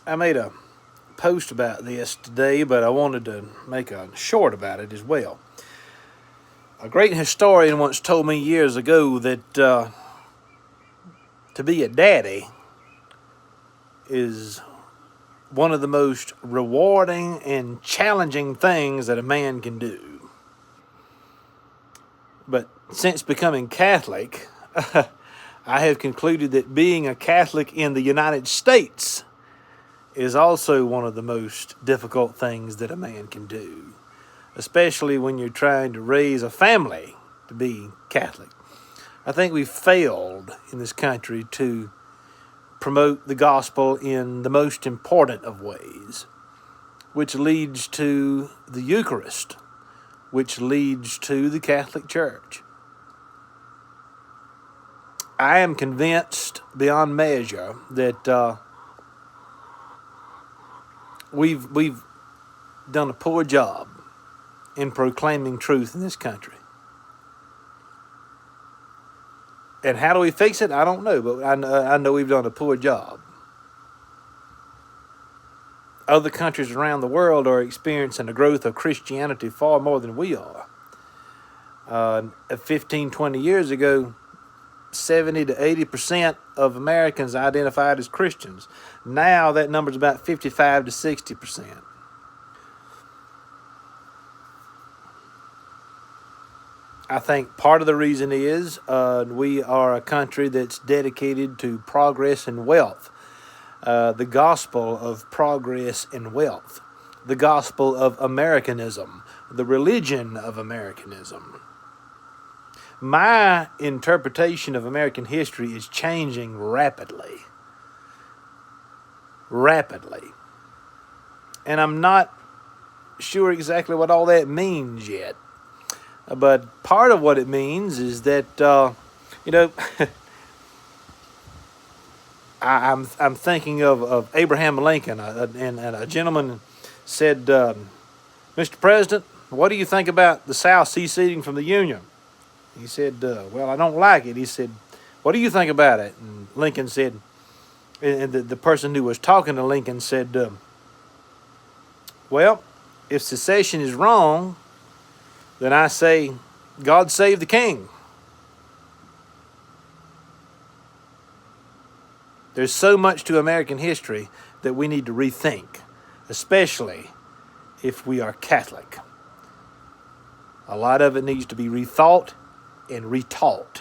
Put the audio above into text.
I made a post about this today, but I wanted to make a short about it as well. A great historian once told me years ago that to be a daddy is one of the most rewarding and challenging things that a man can do. But since becoming Catholic, I have concluded that being a Catholic in the United States is also one of the most difficult things that a man can do, especially when you're trying to raise a family to be Catholic. I think we've failed in this country to promote the gospel in the most important of ways, which leads to the Eucharist, which leads to the Catholic Church. I am convinced beyond measure that we've done a poor job in proclaiming truth in this country. And how do we fix it? I don't know, but I know we've done a poor job. Other countries around the world are experiencing a growth of Christianity far more than we are. 15, 20 years ago, 70 to 80% of Americans identified as Christians. Now that number's about 55 to 60%. I think part of the reason is we are a country that's dedicated to progress and wealth. The gospel of progress and wealth. The gospel of Americanism. The religion of Americanism. My interpretation of American history is changing rapidly. Rapidly. And I'm not sure exactly what all that means yet. But part of what it means is that, I'm thinking of Abraham Lincoln, and a gentleman said, Mr. President, what do you think about the South seceding from the Union? He said, well, I don't like it. He said, what do you think about it? And Lincoln said, and the person who was talking to Lincoln said, well, if secession is wrong, then I say, God save the king. There's so much to American history that we need to rethink, especially if we are Catholic. A lot of it needs to be rethought and retaught.